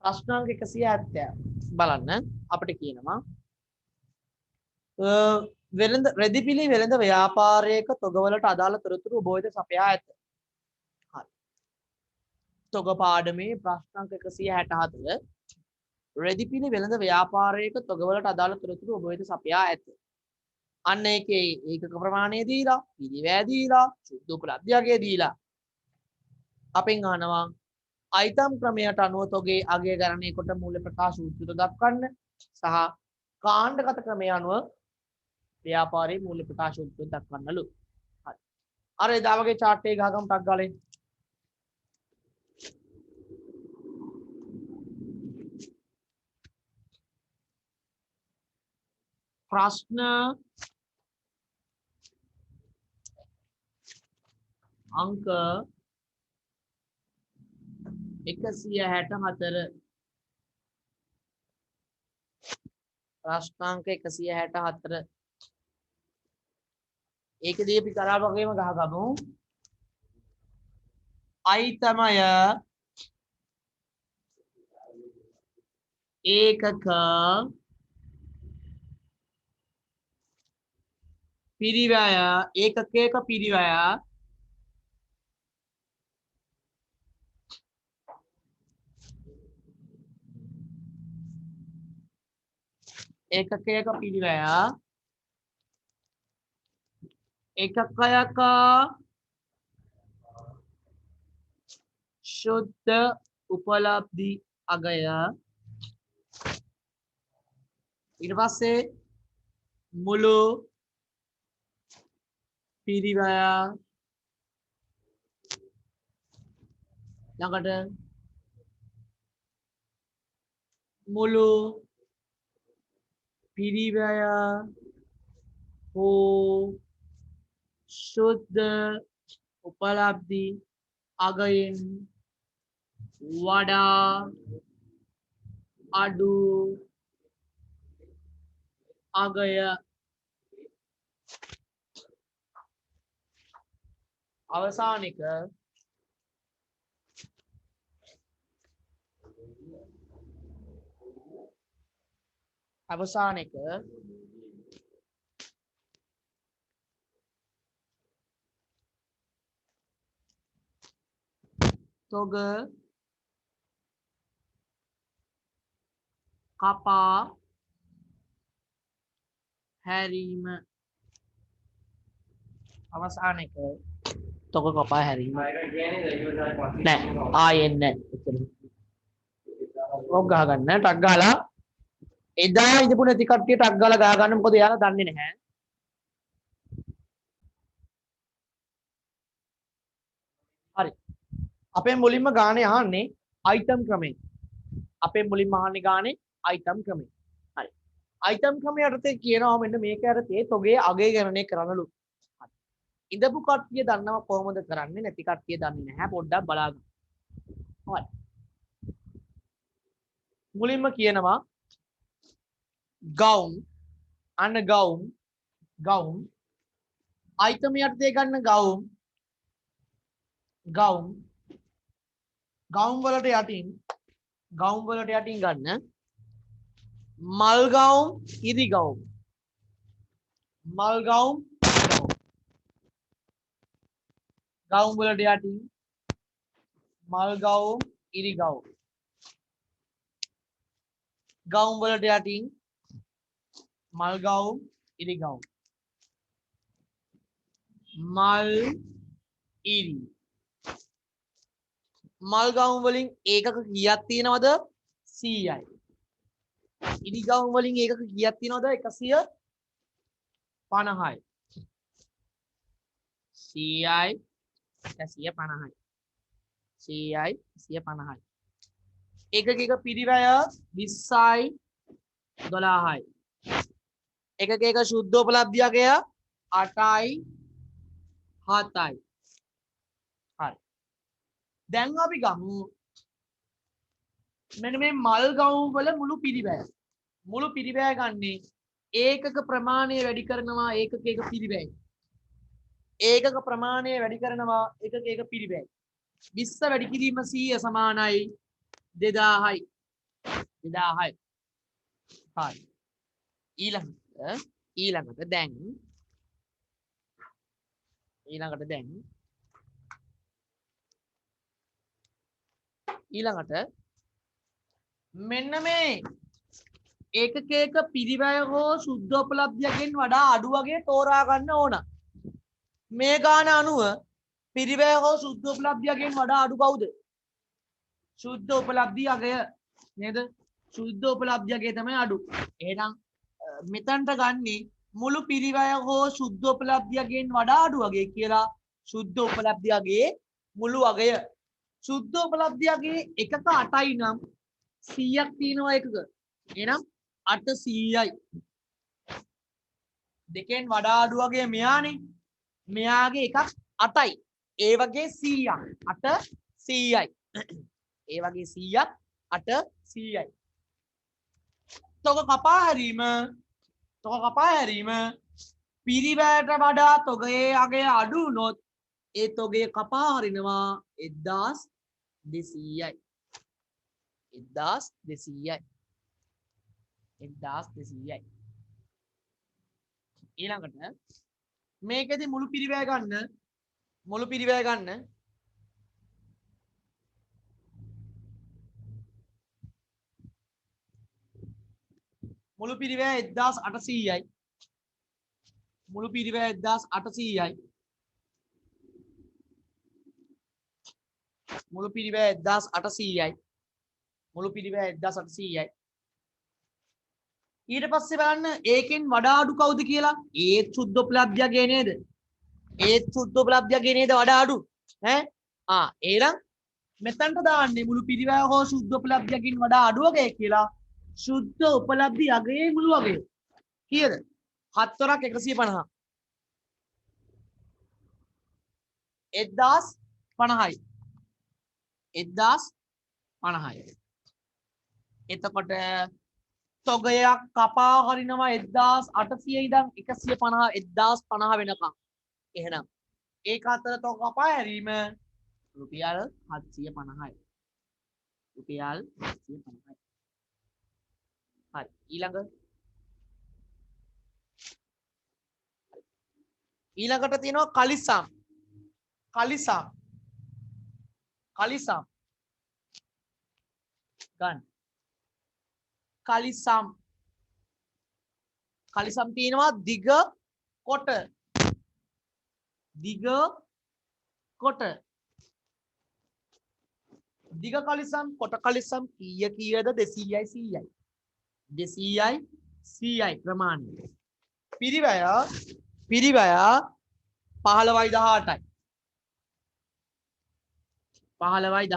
ප්‍රශ්නාංක 170 බලන්න අපිට කියනවා වෙළඳ රෙදිපිලි වෙළඳ ව්‍යාපාරයක තොගවලට අදාළ තොරතුරු ඔබ වෙත සපයා ඇත. හරි. තොග පාඩමේ ප්‍රශ්නාංක 164 රෙදිපිලි වෙළඳ ව්‍යාපාරයක තොගවලට අදාළ තොරතුරු ඔබ වෙත සපයා ඇත. අන්න ඒකේ ඒකක ප්‍රමාණය දීලා, පිළිවැය දීලා, සුද්ධ උපලබ්ධියගේ දීලා අපෙන් අහනවා අයිතම් ක්‍රමයට අනුව තොගේ අගය ගණනය කොට මූල්‍ය ප්‍රකාශ සූත්‍රය දක්වන්න සහ කාණ්ඩගත ක්‍රමය අනුව ව්‍යාපාරයේ මූල්‍ය ප්‍රකාශ සූත්‍රය දක්වන්නලු. හරි. අර එදා වගේ chart එක ගහගමු ටක් ගාලා. ප්‍රශ්න අංක 164 ප්‍රශ්නාංක 164 ඒකදී අපි කරා වගේම ගහගමු අයිතමය ඒකක පිරිවැය ඒකකයක පිරිවැය ඒකකයක පිරිවැය ඒකකයක शुद्ध उपलब्धि अगय ඊට පස්සේ මුළු පිරිවැය ළඟට මුළු පිරිවැය හෝ शुद्ध उपलब्धि අගයෙන් වඩා අඩු අගය අවසානික තොග කපා හැරීම අවසානික තොග කපා හැරීම නෑ ආයෙත් නෑ ඔක් ගහගන්න ටක් ගාලා එදා ඉඳපු නැති කට්ටිය ටක් ගාලා ගහ ගන්න මොකද එයාලා දන්නේ නැහැ හරි අපේ මුලින්ම ගානේ අහන්නේ අයිටම් ක්‍රමයෙන් අපේ මුලින්ම අහන්නේ ගානේ අයිටම් ක්‍රමයෙන් හරි අයිටම් ක්‍රමය යටතේ කියනවා මෙන්න මේක යටතේ තොගේ අගය ගණනය කරනලු හරි ඉඳපු කට්ටිය දන්නවා කොහොමද කරන්නේ නැති කට්ටිය දන්නේ නැහැ පොඩ්ඩක් බලාගන්න හරි මුලින්ම කියනවා ගවුම් අන්න ගවුම් අයිටම් යටතේ ගන්න ගවුම් වලට යටින් ගන්න මල් ගවුම් ඉරි ගවුම් ගවුම් වලට යටින් මල් ගවුම් ඉරි ගවුම් ගවුම් වලට යටින් මල් ගවුම් ඉරි ගවුම් මල් ඉරි මල් ගවුම් වලින් ඒකක කීයක් තියෙනවද 100යි ඉරි ගවුම් වලින් ඒකක කීයක් තියෙනවද 150යි 100යි 150යි එකක එක පිරිවැය 20යි 12යි එකක එක සුද්ධ උපලබ්ධියකය 8යි 7යි හරි දැන් අපි ගමු මෙන්න මේ මල් ගවුම් වල මුළු පිරිවැය ගන්නේ ඒකක ප්‍රමාණය වැඩි කරනවා ඒකක එක පිරිවැය ඒකක ප්‍රමාණය වැඩි කරනවා ඒකක එක පිරිවැය 20 වැඩි කිරීම 100 සමානයි 2000යි 2000යි. හරි. ඊළඟට දැන් ඊළඟට මෙන්න මේ ඒකකයක පිරිවැය හෝ සුද්ධෝපලබ්ධියකින් වඩා අඩු වගේ තෝරා ගන්න ඕන. මේ ගාන අනුව පිරිවැය හෝ සුද්ධෝපලබ්ධියකින් වඩා අඩු කවුද? සුද්ධ උපලබ්ධිය අගය නේද? සුද්ධ උපලබ්ධිය අගය තමයි අඩු. එහෙනම් මෙතනට ගන්නේ මුළු පිරිවැය හෝ සුද්ධ උපලබ්ධියකින් වඩා අඩු වගේ කියලා සුද්ධ උපලබ්ධිය අගයේ මුළු අගය. සුද්ධ උපලබ්ධිය අගයේ එකක 8යි නම් 100ක් තියෙනවා එකක. එහෙනම් 800යි. දෙකෙන් වඩා අඩු වගේ මෙයානේ. මෙයාගේ එකක් 8යි. ඒ වගේ 100ක් 8 100යි. ඒ වගේ 100ක් 8 100යි. තොග කපා හැරීම පිරිවැයට වඩා තොගයේ අගය අඩු වුණොත් ඒ තොගය කපා හරිනවා 1200යි. 1200යි. 1200යි. ඊළඟට මේකෙදි මුළු පිරිවැය ගන්න. මුළු පිරිවැය 1800යි. මුළු පිරිවැය 1800යි. මුළු පිරිවැය 1800යි. මුළු පිරිවැය 1800යි. ඊට පස්සේ බලන්න ඒකෙන් වඩා අඩු කවුද කියලා? ඒත් සුද්ධ උපලබ්ධියගේ නේද? ඒත් සුද්ධ උපලබ්ධියගේ නේද වඩා අඩු? එහෙනම් මෙතනට දාන්නේ මුළු පිරිවැය හෝ සුද්ධ උපලබ්ධියකින් වඩා අඩු වගේ කියලා. සුද්ධ උපලබ්ධි අගයේ මුළු අගය කීයද? 7 වරක් 150. 1050යි. 1050යි. එතකොට තොගයක් කපා හරිනවා 1800 ඉඳන් 1050 වෙනකම්. එහෙනම් ඒක අතර තොග කපා හැරීම රුපියල් 750යි. රුපියල් 750යි. හරි. ඊළඟට තියෙනවා කලිසම්. ගන්න. කලිසම් තියෙනවා දිග කොට. දිග කලිසම් කොට කලිසම් කීයද? 200යි 100යි. 200යි 100යි ප්‍රමාණය. පිරිවැය 15යි 18යි. 15යි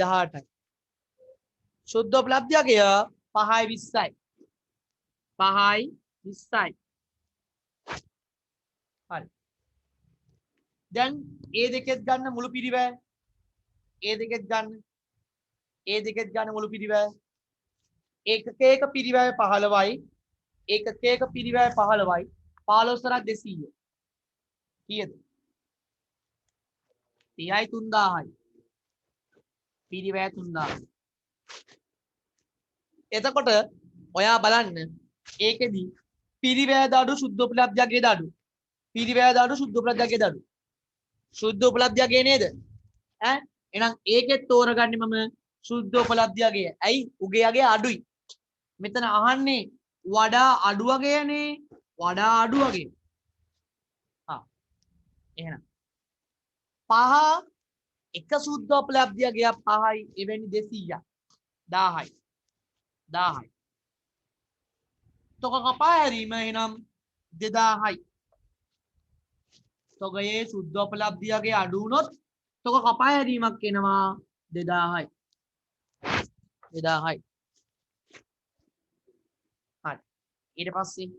18යි. සුද්ධ උපලබ්ධිය අගය 5යි 20යි. 5යි 20යි. හරි. දැන් ඒ දෙකෙත් ගන්න මුළු පිරිවැය. ඒ දෙකෙත් ගන්න මුළු පිරිවැය. ඒකකයක පිරිවැය 15යි. ඒකකයක පිරිවැය 15යි. 15 200. කීයද? 30යි 3000යි. පිරිවැය 3000. එතකොට ඔයා බලන්න ඒකෙදි පිරිවැය දඩු සුද්ධ උපලබ්ධියගේ දඩු. පිරිවැය දඩු සුද්ධ උපලබ්ධියගේ දඩු. සුද්ධ උපලබ්ධියගේ නේද? එහෙනම් ඒකෙත් තෝරගන්නේ මම සුද්ධ උපලබ්ධියගේ. ඇයි? උගේ යගේ අඩුයි. මෙතන අහන්නේ වඩා අඩු වගේනේ. වඩා අඩු වගේ. එහෙනම් 5 එක සුද්ධ උපලබ්ධියගේ 5යි එවැනි 200ක් 1000යි. 1000යි. තොග කපා හැරීම එහෙනම් 2000යි. තොගයේ සුද්ධ උපලබ්ධියගේ අඩු වුණොත් තොග කපා හැරීමක් එනවා 2000යි. 2000යි. හරි. ඊට පස්සේ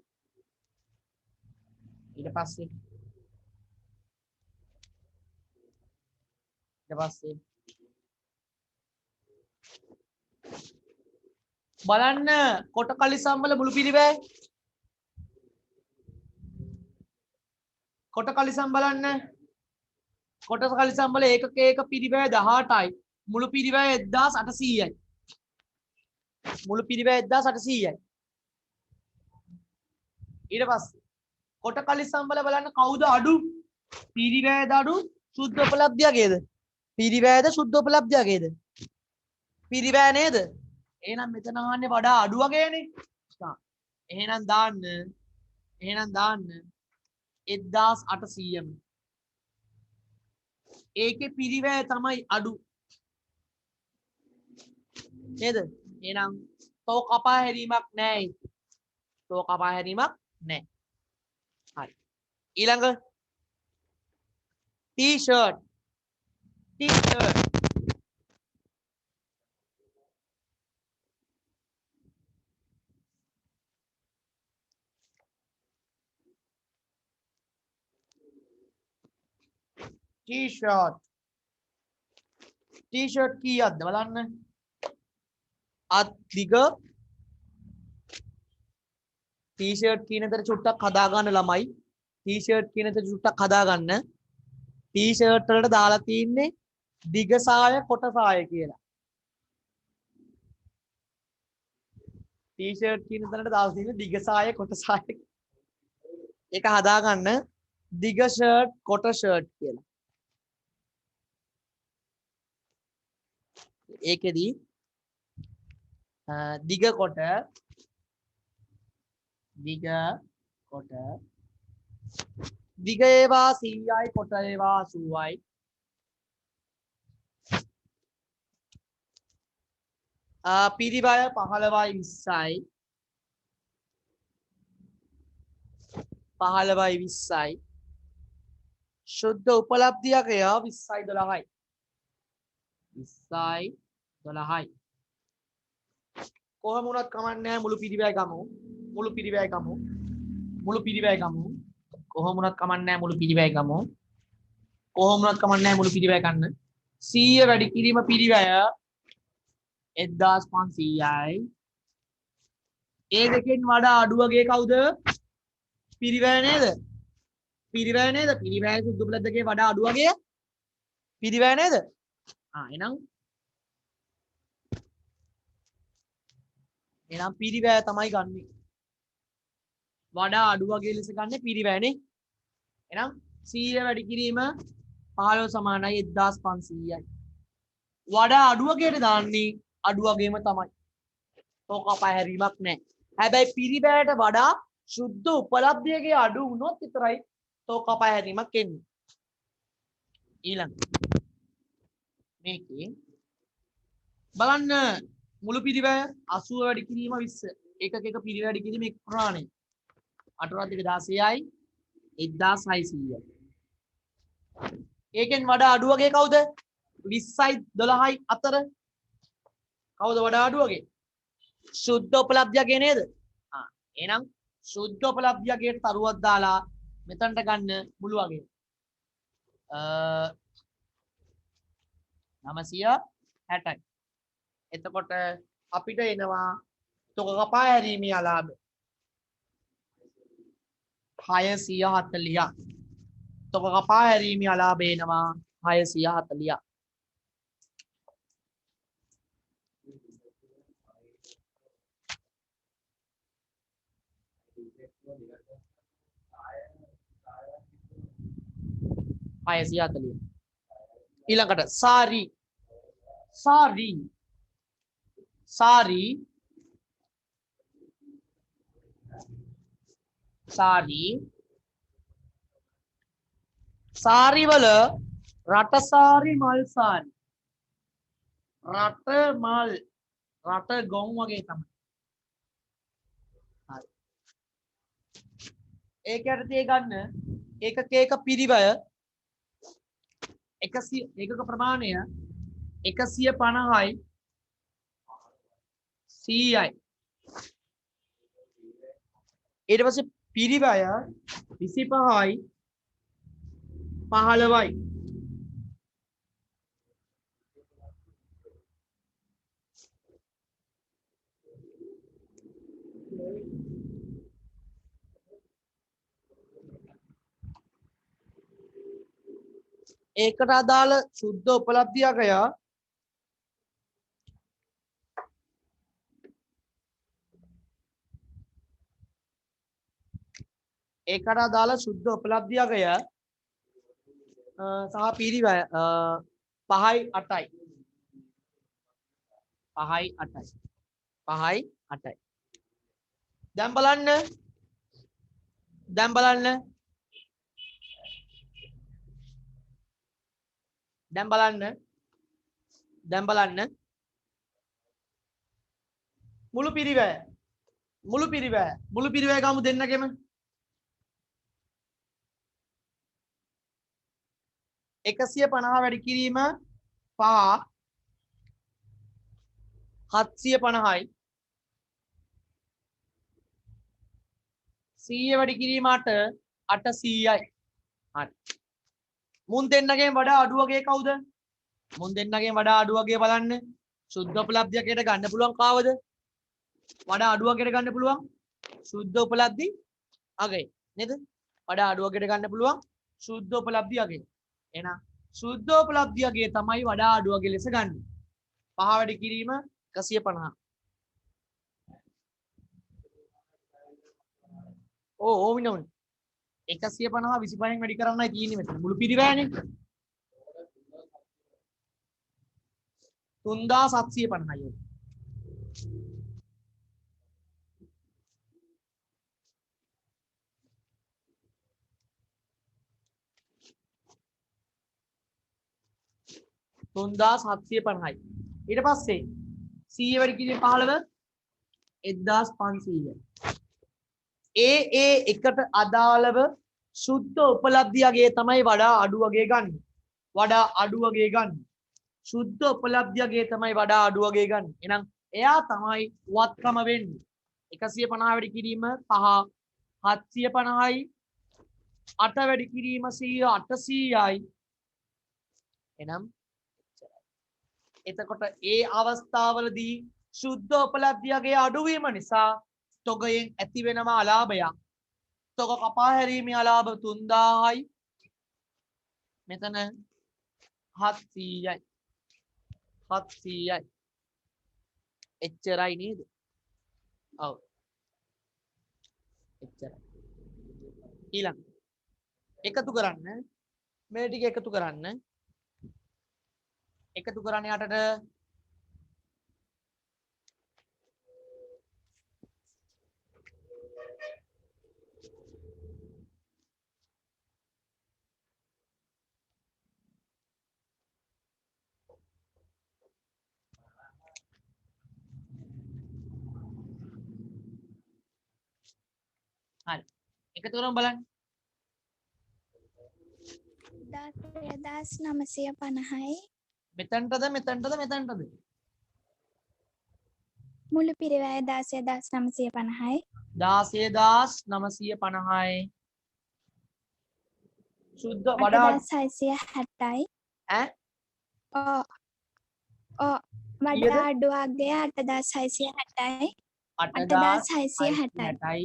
බලන්න කොට කලිසම් වල මුළු පිරිවැය. කොට කලිසම් බලන්න. කොට කලිසම් වල ඒකකයක පිරිවැය 18යි. මුළු පිරිවැය 1800යි. මුළු පිරිවැය 1800යි. ඊට පස්සේ කොට කලිසම් වල බලන්න කවුද අඩු? පිරිවැයද අඩු සුද්ධ උපලබ්ධියගේද? පිරිවැයද සුද්ධ උපලබ්ධියගේද? පිරිවැය නේද? එහෙනම් මෙතන අහන්නේ වඩා අඩු වගේනේ. එහෙනම් දාන්න 1800ම. ඒකේ පිරිවැය තමයි අඩු. නේද? එහෙනම් තෝ කපා හැරීමක් නැහැ. තෝ කපා හැරීමක් නැහැ. හරි. ඊළඟ t-shirt. t-shirt. t-shirt. t-shirt කීයක්ද බලන්න. අත් දිග t-shirt කියන තර චුට්ටක් හදා ගන්න ළමයි. t-shirt කියන තර චුට්ටක් හදා ගන්න. t-shirt වලට දාලා තින්නේ දිග සාය කොට සාය කියලා. t-shirt කියන තැනට දාලා තින්නේ දිග සාය කොට සාය. ඒක හදා ගන්න දිග ෂර්ට් කොට ෂර්ට් කියලා. ඒකෙදී දිග කොට දිග ඒවා 100යි කොට ඒවා 80යි. පිරිවැය 15යි 20යි. 15යි 20යි. ශුද්ධ උපලබ්ධියක ය 20යි 12යි. 20යි 12යි. කොහොම වුණත් කමක් නැහැ මුළු පිරිවැය ගමු. මුළු පිරිවැය ගමු. මුළු පිරිවැය ගමු. කොහොම වුණත් කමක් නැහැ මුළු පිරිවැය ගමු. කොහොම වුණත් කමක් නැහැ මුළු පිරිවැය ගන්න. 100 වැඩි කිරීම පිරිවැය 1500යි. ඒ දෙකෙන් වඩා අඩු වගේ කවුද? පිරිවැය නේද? පිරිවැය නේද? පිරිවැය සුද්ධ උපලබ්ධකේ වඩා අඩු වගේ පිරිවැය නේද? එහෙනම් පිරිවැය තමයි ගන්නෙ. වඩා අඩු වගේ ලෙස ගන්න පිරිවැයනේ. එහෙනම් 100 වැඩි කිරීම 15 සමානයි 1500යි. වඩා අඩු වගේට දාන්නේ අඩු වගේම තමයි. තෝ කපා හැරීමක් නැහැ. හැබැයි පිරිවැයට වඩා සුද්ධ උපලබ්ධියගේ අඩු වුණොත් විතරයි තෝ කපා හැරීමක් එන්නේ. ඊළඟ මේකේ බලන්න මුළු පිරිවැය 80 වැඩි කිරීම 20. එකක එක පිරිවැය වැඩි කිරීම එක් ප්‍රමාණය. 8 2 16යි 1600යි. ඒකෙන් වඩා අඩු වගේ කවුද? 20යි 12යි අතර කවුද වඩා අඩු වගේ? සුද්ධ උපලබ්ධියගේ නේද? එහෙනම් සුද්ධ උපලබ්ධියගේ තරුවක් දාලා මෙතනට ගන්න මුළු වගේ 960යි. එතකොට අපිට එනවා තොග කපා හැරීමේ අලාභ 640ක්. තොග කපා හැරීමේ අලාභ එනවා 640ක්. ඊළඟට සාරි සාරි සාරි සාරි සාරි වල රටසාරි මල් සාරි රට මල් රට ගොන් වගේ තමයි. හරි. ඒක යටතේ ගන්න ඒකක පිරිවැය 100 ඒකක ප්‍රමාණය 150යි 100යි. ඊට පස්සේ පිරිවැය 25යි 15යි. ඒකට අදාළ සුද්ධ උපලබ්ධියකය ඒකට අදාළ සුද්ධ උපලබ්ධි අගය සහ පිරිවැය 5යි 8යි 5යි 8යි 5යි 8යි දැන් බලන්න දැන් බලන්න දැන් බලන්න දැන් බලන්න මුළු පිරිවැය ගමු දෙන්නගෙම 150 වැඩි කිරීම 5 750යි 100 වැඩි කිරීම 8 800යි හරි මුන් දෙන්නගෙන් වඩා අඩු වගේ කවුද මුන් දෙන්නගෙන් වඩා අඩු වගේ බලන්න සුද්ධ උපලබ්ධියකට ගන්න පුළුවන් කාවද වඩා අඩු වගේට ගන්න පුළුවන් සුද්ධ උපලබ්ධි අගය නේද වඩා අඩු වගේට ගන්න පුළුවන් සුද්ධ උපලබ්ධි අගය එහෙනම් සුද්ධ උපලබ්ධි අගය තමයි වඩා අඩු වගේ ලෙස ගන්න 5 වැඩි කිරීම 150 ඕමිනේ 150 25න් වැඩි කරන්නයි තියෙන්නේ මෙතන මුළු පිරිවැයනේ 3750යි 3750යි ඊට පස්සේ 100 වැඩි කිරීම 15 1500 ඒ එකට අදාළව සුද්ධ උපලබ්ධි අගය තමයි වඩා අඩු වගේ ගන්න වඩා අඩු වගේ ගන්න සුද්ධ උපලබ්ධි අගය තමයි වඩා අඩු වගේ ගන්න එහෙනම් එයා තමයි වත්කම වෙන්නේ 150 වැඩි කිරීම 5 750යි 8 වැඩි කිරීම 100 800යි එනම් එතකොට ඒ අවස්ථාවලදී සුද්ධ උපලබ්ධියගේ අඩුවීම නිසා තොගයෙන් ඇති වෙනම අලාභයක් තොග කපා හැරීමේ අලාභ 3000යි මෙතන 700යි 700යි එච්චරයි නේද ඔව් එච්චරයි ඊළඟ එකතු කරන්න මේ ටික එකතු කරන්න එකතු කරන්න යටට හරි එකතු කරමු බලන්න 10950යි මෙතනටද මෙතනටද මුළු පිරිවැය 10950යි 16950යි සුද්ධ වඩා 8660යි ඈ වඩා අඩු අගය 8660යි 8660යි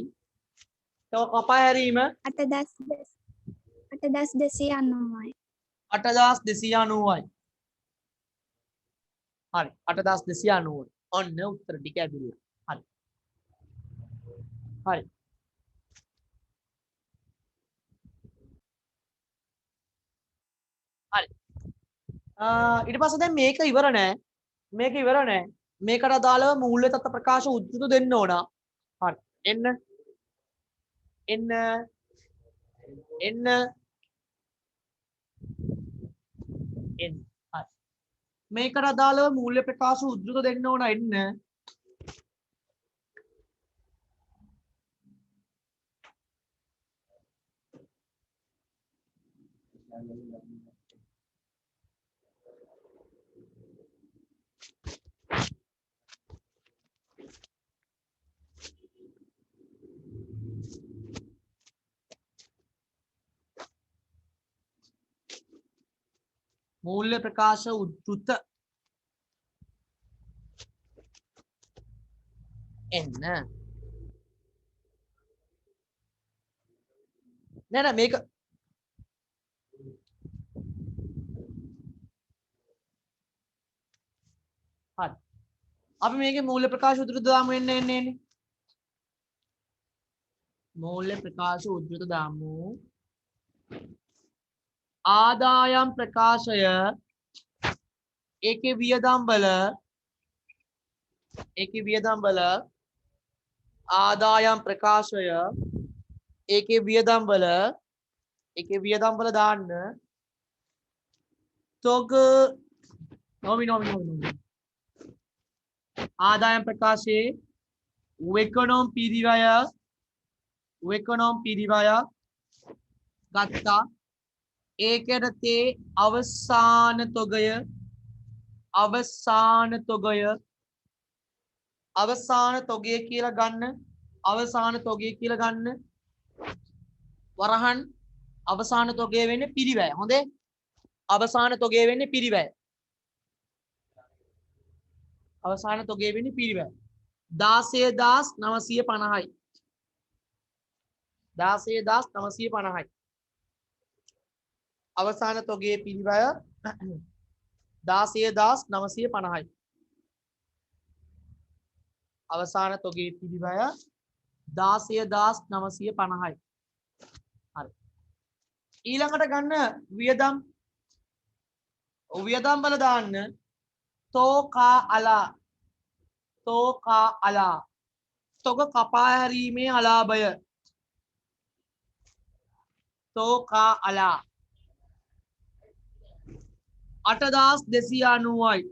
තව කපා හැරීම 8290යි 8290යි හරි 8290 ඔන්න උත්තර ටික ඇදුණා හරි ඊට පස්සේ දැන් මේක ඉවර නෑ මේකට අදාළව මූල්‍ය තත්ත්ව ප්‍රකාශ උද්දෘත දෙන්න ඕන හරි එන්න හරි මේකට අදාළව මූල්‍ය ප්‍රකාශ උද්දෘත දෙන්න ඕන එන්න මූල්‍ය ප්‍රකාශ උද්දෘත එන්න නෑ මේක හරි අපි මේකේ මූල්‍ය ප්‍රකාශ උද්දෘත දාමු එන්න මූල්‍ය ප්‍රකාශ උද්දෘත දාමු. ආදායම් ප්‍රකාශය ඒකේ වියදම් වල ආදායම් ප්‍රකාශය ඒකේ වියදම් වල දාන්න තොග නොමි ආදායම් ප්‍රකාශයේ වෙකනොම් පිරිවය ගත්තා. ඒකෙරතේ අවසාන තොගය කියලා ගන්න. වරහන් අවසාන තොගය වෙන්නේ පිරිවැය. හොඳේ. අවසාන තොගය වෙන්නේ පිරිවැය. 16950යි. 16950යි. අවසාන තොගේ පිරිවැය 16950යි. අවසාන තොගේ පිරිවැය 16950යි. හරි. ඊළඟට ගන්න වියදම් වල දාන්න තෝකා අලා තොග කපා හැරීමේ අලාභය. තෝකා අලා 8290යි.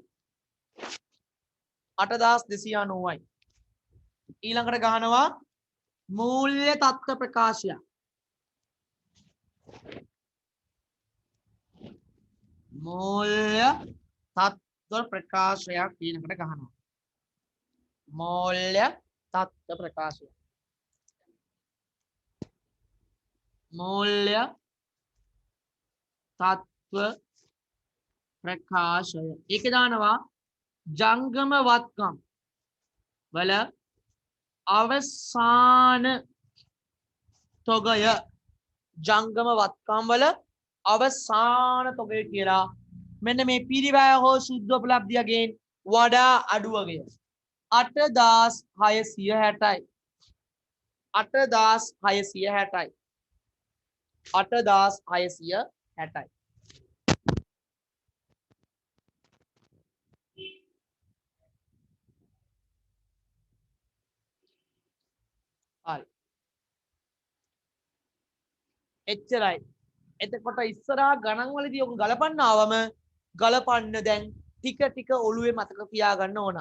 ඊළඟට ගහනවා මූල්‍ය තත්ත්ව ප්‍රකාශය. මූල්‍ය තත්ත්ව ප්‍රකාශයක් ඊළඟට ගහනවා. මූල්‍ය තත්ත්ව ප්‍රකාශය. මූල්‍ය තත්ත්ව ප්‍රකාශය. ඒක දානවා ජංගම වත්කම් වල අවසාන තොගය. ජංගම වත්කම් වල අවසාන තොගය කියලා මෙන්න මේ පිරිවැය හෝ සුද්ධ උපලබ්ධියගෙන් වඩා අඩු වගය 8660යි. 8660යි. 8660යි. හරි. එච්චරයි. එතකොට ඉස්සරහා ගණන් වලදී ඔක ගලපන්න ආවම ගලපන්න දැන් ටික ඔළුවේ මතක තියාගන්න ඕන.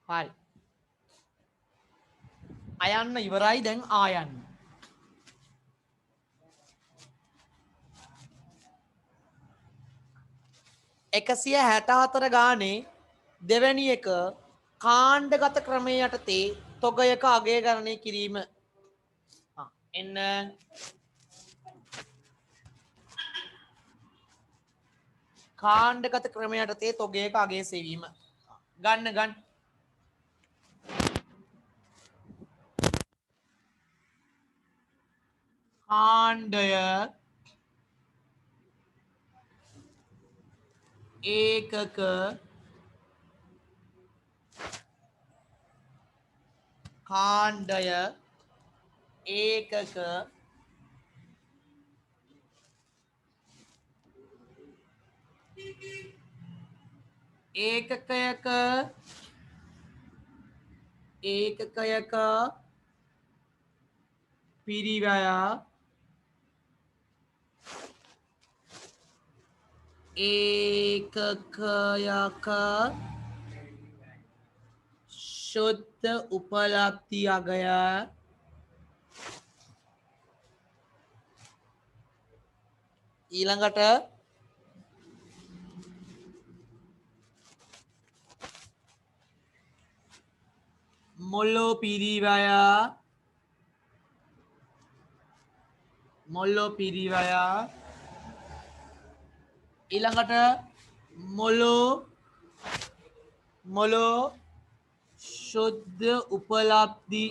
හරි. අයන්න ඉවරයි දැන් ආයන්න. එකසිය 64 ගානේ දෙවැනි එක කාණ්ඩගත ක්‍රමය යටතේ තොගයක අගය ගණනය කිරීම. එන්න කාණ්ඩගත ක්‍රමය යටතේ තොගයක අගය සෙවීම. ගන්න කාණ්ඩය ඒකක ඒකකයක පිරිවැය ඒකකයක ශුද්ධ උපලබ්ධි අගය ඊළඟට මොල්ලෝ පිරිවැය ඊළඟට මොලෝ මුළු शुद्ध उपलब्धि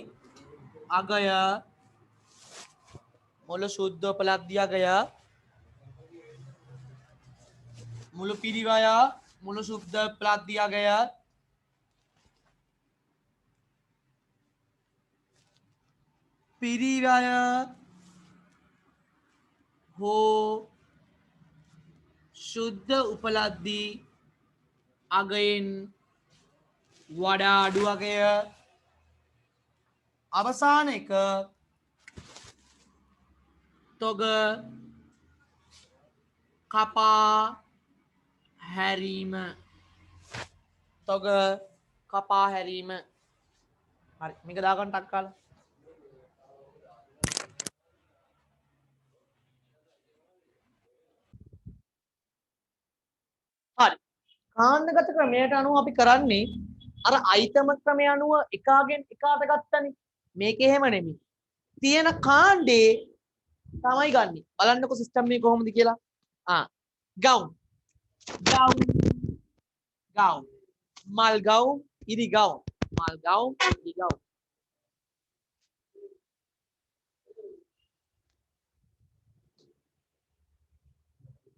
अगय මුළු शुद्ध उपलब्धि अगय මුළු පිරිවය මුළු शुद्ध उपलब्धि अगय පිරිවය हो शुद्ध उपलब्धि अगयन වඩා අඩු අගය අවසාන එක තොග කපා හැරීම තොග කපා හැරීම හරි මේක දාගන්න ටක් කාලා හරි කාණ්ඩගත ක්‍රමයට අනුව අපි කරන්නේ අර අයිතම ක්‍රමය අනුව එකාගෙන් එකාට ගත්තනේ මේක එහෙම නෙමෙයි තියෙන කාණ්ඩේ තමයි ගන්නෙ බලන්නකො සිස්ටම් එක කොහොමද කියලා ගවුම් ගවුම් ගවුම් මල් ගවුම් ඉරි ගවුම් මල් ගවුම් ඉරි ගවුම්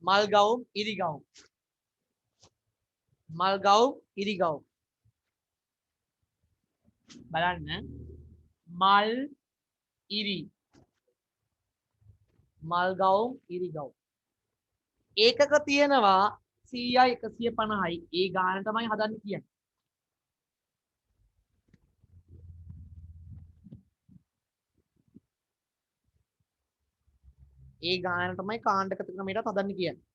මල් ගවුම් ඉරි ගවුම් මල් ගවුම් ඉරි ගවුම් බලන්න මල් ඉරි මල් ගවුම් ඉරි ගවුම් ඒකක තියෙනවා 100යි 150යි ඒ ගාන තමයි හදන්න කියන්නේ ඒ ගාන තමයි කාණ්ඩගත ක්‍රමයට හදන්න කියන්නේ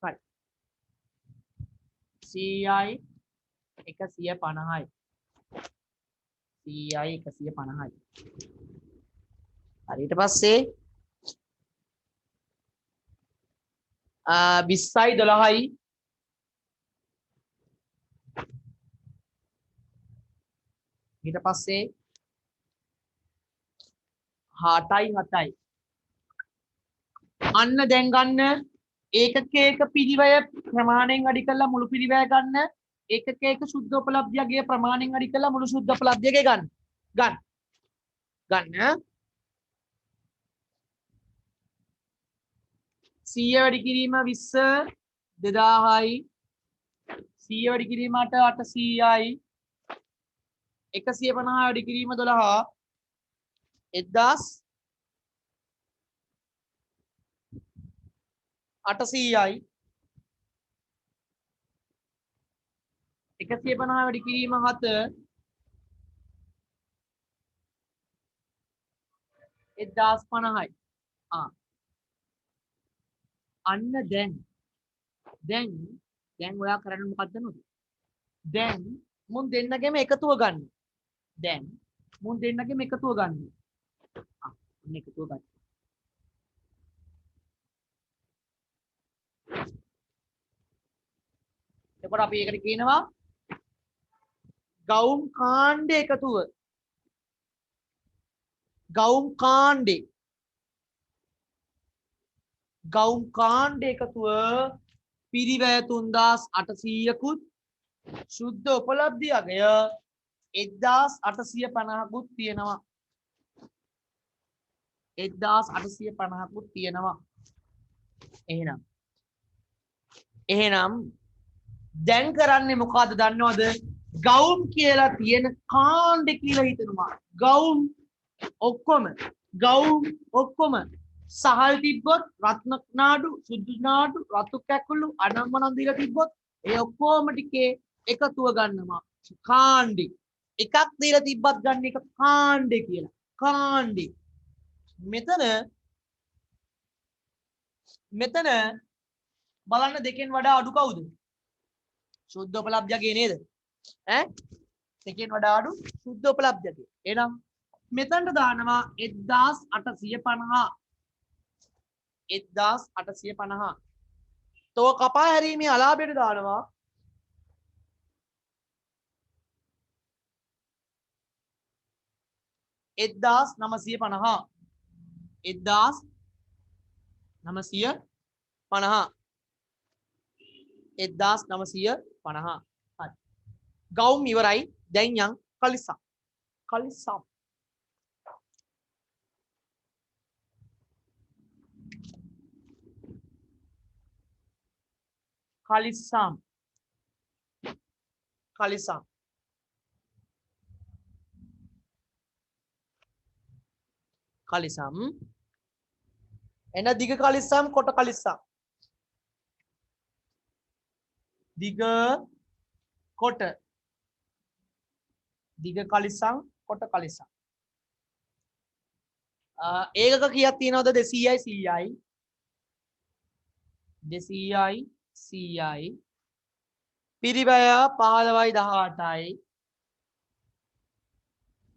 හරි 100යි 150යි 100යි 150යි හරි ඊට පස්සේ 20යි 12යි ඊට පස්සේ 8යි 7යි අන්න දැන් ගන්න ඒකක පිරිවැය ප්‍රමාණයෙන් වැඩි කරලා මුළු පිරිවැය ගන්න ඒකක සුද්ධ උපලබ්ධියගේ ප්‍රමාණයෙන් වැඩි කරලා මුළු සුද්ධ උපලබ්ධියගේ ගන්න ගන්න 100 වැඩි කිරීම 20 2000යි 100 වැඩි කිරීමට 800යි 150 වැඩි කිරීම 12 1800යි 150 වැඩි කිරීම 7 1050යි අන්න දැන් ඔයා කරන්නේ මොකක්ද නේද දැන් මුන් දෙන්නගෙම එකතුව ගන්න දැන් මුන් දෙන්නගෙම එකතුව ගන්න එකතුව ගන්න එතකොට අපි ඒකට කියනවා ගවුම් කාණ්ඩේ එකතුව ගවුම් කාණ්ඩේ එකතුව පිරිවැය 3800කුත් සුද්ධ උපලබ්ධි අගය 1850කුත් තියෙනවා 1850කුත් තියෙනවා එහෙනම් දැන් කරන්නේ මොකද්ද දන්නවද ගවුම් කියලා තියෙන කාණ්ඩේ කියලා හිතනවා ගවුම් ඔක්කොම සහල් තිබ්බොත් රත්න නාඩු සුදු නාඩු රතු කැකුළු අනම්මනම් දීලා තිබ්බොත් ඒ ඔක්කොම ටිකේ එකතුව ගන්නවා කාණ්ඩේ එකක් දීලා තිබ්බත් ගන්න එක කාණ්ඩේ කියලා කාණ්ඩේ මෙතන බලන්න දෙකෙන් වඩා අඩු කවුද සුද්ධ උපලබ්ධියගේ නේද දෙකෙන් වඩා අඩු සුද්ධ උපලබ්ධියගේ එහෙනම් මෙතනට දානවා 1850 1850 තෝ කපා හැරීමේ අලාභයට දානවා 1950 1950 හරි ගවුම් ඉවරයි දැන් යන් කලිසම් කලිසම් එන දිග කලිසම් කොට කලිසම් දිග කොට දිග කලිසම් කොට කලිසම් ඒකක කීයක් තියෙනවද 200යි 100යි පිරිවැය 15යි 18යි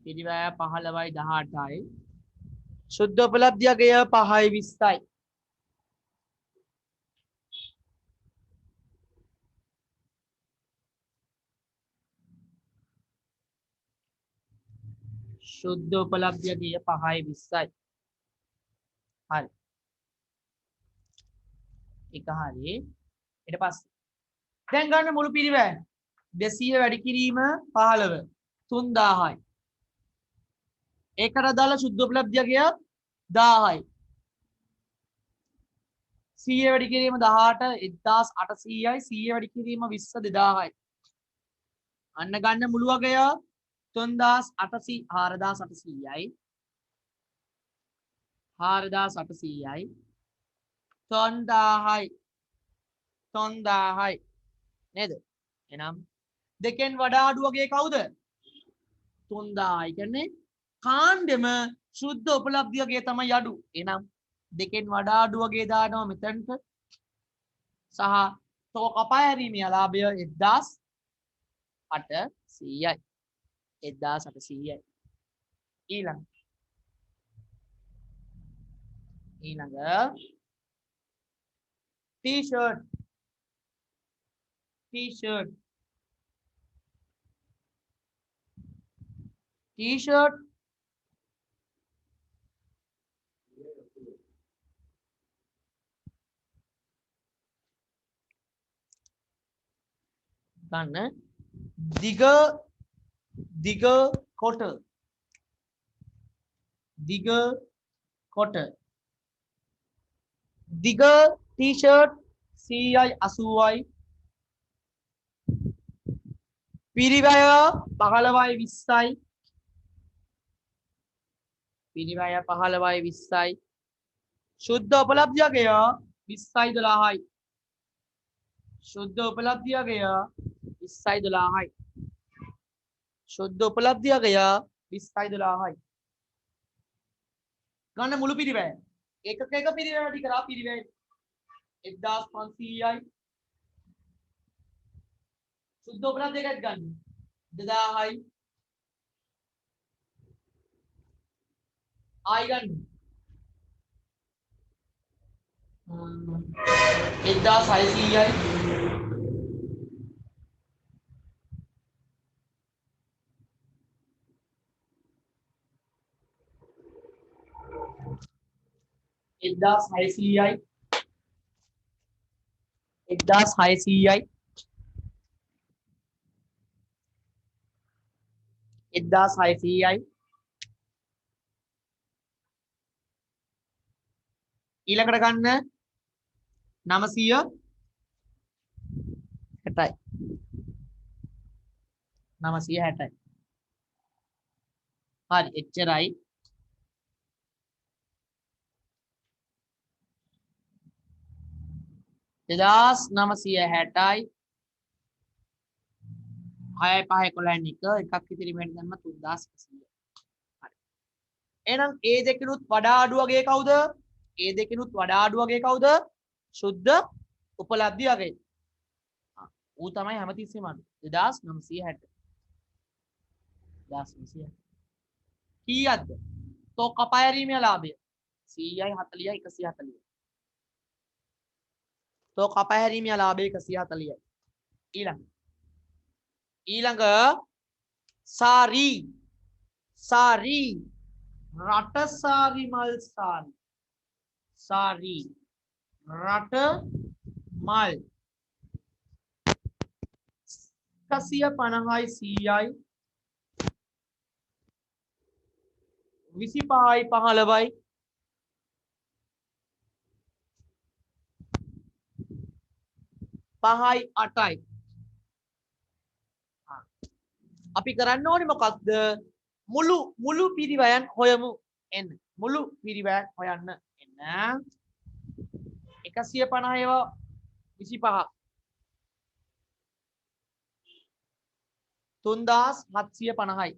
පිරිවැය 15යි 18යි සුද්ධ උපලබ්ධි අගය 5යි 20යි සුද්ධ උපලබ්ධි අගය 5යි 20යි හරි එක හරි ඊට පස්සේ දැන් ගන්න මුළු පිරිවැය 200 වැඩි කිරීම 15 3000යි ඒකට අදාළ සුද්ධ උපලබ්ධි අගය 1000යි 100 වැඩි කිරීම 18 1800යි 100 වැඩි කිරීම 20 2000යි අන්න ගන්න මුළු අගය 3800 4800යි 4800යි 3000යි නේද එහෙනම් දෙකෙන් වඩා අඩු වගේ කවුද 3000යි කියන්නේ කාණ්ඩෙම සුද්ධ උපලබ්ධි අගය තමයි අඩු එහෙනම් දෙකෙන් වඩා අඩු වගේ දානවා මෙතනට සහ තෝ කපා හැරීමේ අලාභය 1800යි 1800යි ඊළඟ t-shirt ගන්න දිග කොට දිග t-shirt 100යි 80යි පිරිවැය 15යි 20යි පිරිවැය 15යි 20යි සුද්ධ උපලබ්ධි අගය 20යි 12යි සුද්ධ උපලබ්ධි අගය 20යි 12යි සුද්ධ උපලබ්ධි අගය 20යි 12යි ගන්න මුළු පිරිවැය එකක එක පිරිවැය වැඩි කරා පිරිවැය 1500යි සුද්ධ උපලබ්ධි එකත් ගන්න 2000යි ආයි ගන්න 1600යි 1600යි 1600යි 1600යි ඊළඟට ගන්න 960යි හරි එච්චරයි 1960යි 6 5 11 එකක් ඉතිරි මෙන්න දැම්ම 3100 හරි එහෙනම් ඒ දෙකිනුත් වඩා අඩු වගේ කවුද ඒ දෙකිනුත් වඩා අඩු වගේ කවුද සුද්ධ උපලබ්ධි වගේ ඌ තමයි හැමතිස්සෙම අඩු 2960 1960 කීයක්ද? තෝ කපා හැරීමේ ලාභය 100යි 40යි 140යි. තෝ කපා හැරීමේ ලාභය 140යි. ඊළඟ සාරි සාරි රට සාරි මල් සාරි සාරි රට මල් 150යි 100යි 25යි 15යි 5යි 8යි. අපි කරන්න ඕනේ මොකක්ද? මුළු පිරිවැයන් හොයමු එන්න. මුළු පිරිවැයන් හොයන්න එන්න. 150 ඒවා 25 3750යි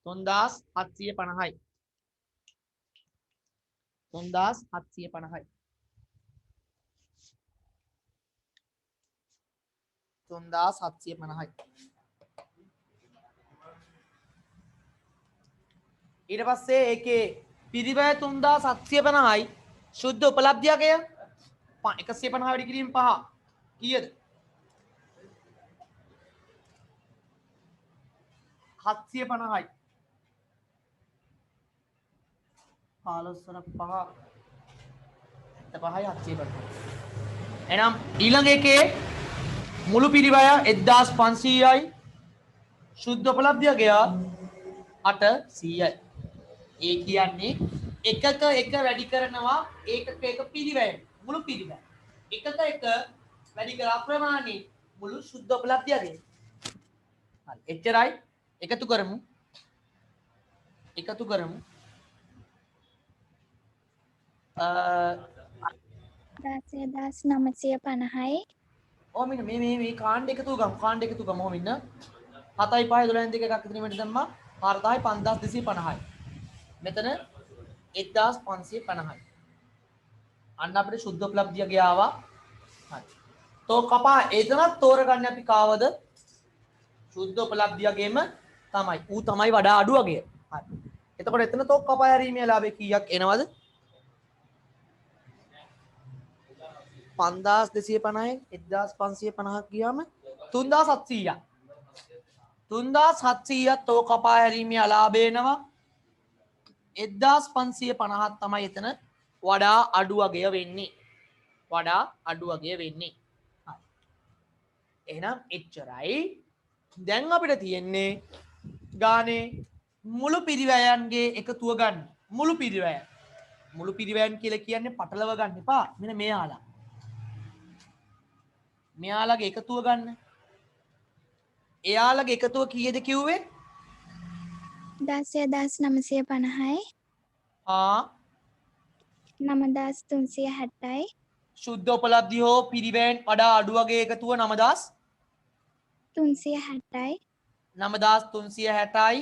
3750යි 3750යි 3750යි. ඊට පස්සේ ඒකේ පිරිවැය 3750යි ශුද්ධ උපලබ්ධියකය 150 වැඩි කිරීම 5 කීයද? 750යි 15 5 5යි 750. එහෙනම් ඊළඟ එකේ මුළු පිරිවැය 1500යි ශුද්ධ උපලබ්ධියකය 800යි. ඒ කියන්නේ එකක එක වැඩි කරනවා ඒකක එක පිරිවැය මුළු පිරිවැය. එකක එක වැඩි කර අප්‍රමාණී මුළු ශුද්ධ උපලබ්ධියකය. හරි එච්චරයි. එකතු කරමු. දාසය 950යි ඕමින මේ කාණ්ඩ එකතු ගමු. කාණ්ඩ එකතු ගමු ඕමින්න. 7යි 5යි 12න් දෙක එකක් ඉදිරියට දැම්මා 4000යි 5250යි. මෙතන 1550යි. අන්න අපිට ශුද්ධ උපලබ්ධිය ගියාවා. හරි. තෝ කපා එතනත් තෝරගන්න අපි කාවද? ශුද්ධ උපලබ්ධියගේම තමයි. ඌ තමයි වඩා අඩු වගේ. හරි. එතකොට එතන තෝ කපා හැරීමේ ලාභය කීයක් එනවද? 5250යි 1550ක් ගියාම 3700ක්. 3700ක් තෝ කපා හැරීමේ අලාභය එනවා 1550ක් තමයි එතන වඩා අඩු වගය වෙන්නේ. වඩා අඩු වගය වෙන්නේ. හරි. එහෙනම් එච්චරයි. දැන් අපිට තියෙන්නේ ගානේ මුළු පිරිවැයන්ගේ එකතුව ගන්න. මුළු පිරිවැයන්. මුළු පිරිවැයන් කියලා කියන්නේ පටලව ගන්න එපා. මෙන්න මෙයාලා. මෙයාලගේ එකතුව ගන්න. එයාලගේ එකතුව කීයද කිව්වේ? 10950යි ආ 9360යි ශුද්ධ උපලබ්ධි හෝ පිරිවැයන් වඩා අඩු වගේ එකතුව 360යි 9360යි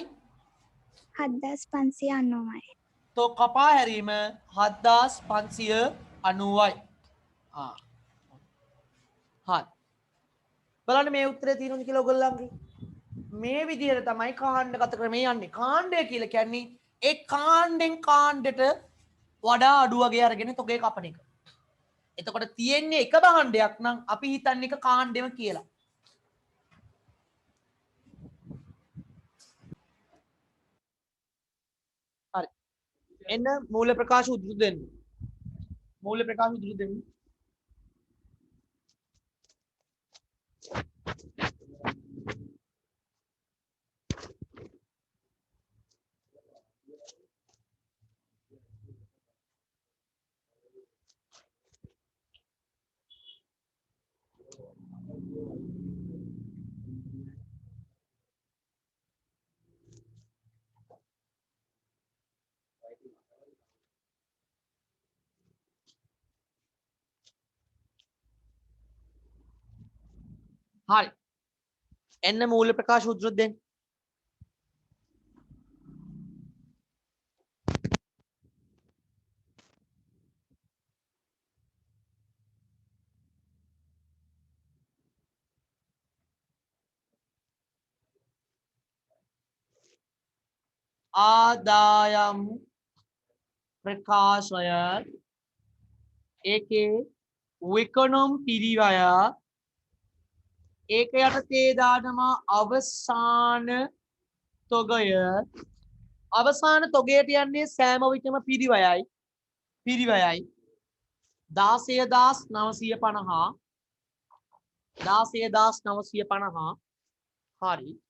7590යි තෝ කපා හැරීම 7590යි. හරි. බලන්න මේ උත්තරේ තියෙනවද කියලා ඔයගොල්ලන්ගේ. මේ විදිහට තමයි කාණ්ඩගත ක්‍රමය යන්නේ. කාණ්ඩය කියලා කියන්නේ ඒ කාණ්ඩෙන් කාණ්ඩෙට වඩා අඩු වගේ අරගෙන තොගේ කපන එක. එතකොට තියෙන්නේ එක භාණ්ඩයක් නම් අපි හිතන්නේ එක කාණ්ඩෙම කියලා. හරි. එන්න මූල ප්‍රකාශ උද්දෘත දෙන්න. මූල ප්‍රකාශ උද්දෘත දෙන්න. හරි. එන්න මූල ප්‍රකාශ උද්දෘත දෙන්න. ආදායම් ප්‍රකාශය ඒකේ විකණම් පිරිවය ඒක යටතේ දානවා අවසාන තොගය අවසාන තොගයට යන්නේ සෑම විටම පිරිවයයි 16950 හරි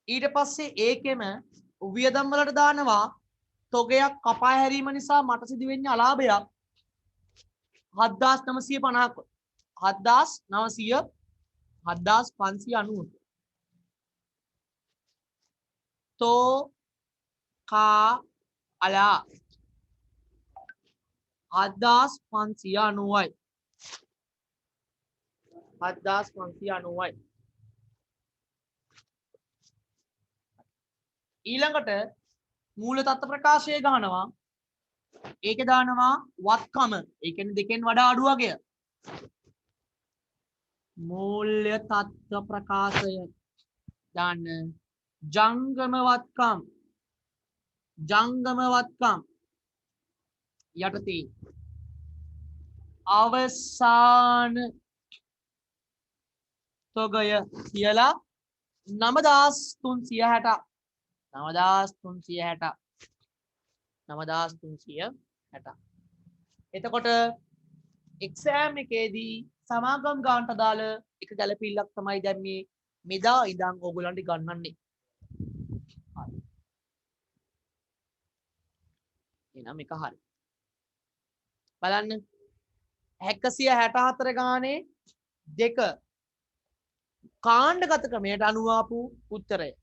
ඊට පස්සේ ඒකෙම වියදම් වලට දානවා තොගයක් කපා හැරීම නිසා මට සිදුවෙන්නේ අලාභයක් 7950ක 7590 තෝ කා අලා 7590යි 7590යි ඊළඟට මූල තත්ත්ව ප්‍රකාශය ගන්නවා ඒක දානවා වත්කම ඒ කියන්නේ දෙකෙන් වඩා අඩු වගේ මූල්‍ය තත්ත්ව ප්‍රකාශය දාන්න ජංගම වත්කම් යටතේ අවසාන තොගය කියලා 9360 එතකොට එක්සෑම් එකේදී සමාගම් ගානට අදාළ එක ගැලපිල්ලක් තමයි දැන් මේ මෙදා ඉඳන් ඕගොල්ලන්ට ගන්නන්නේ එහෙනම් එක හරි බලන්න 164 ගානේ දෙක කාණ්ඩගත ක්‍රමයට අනුව ආපු උත්තරය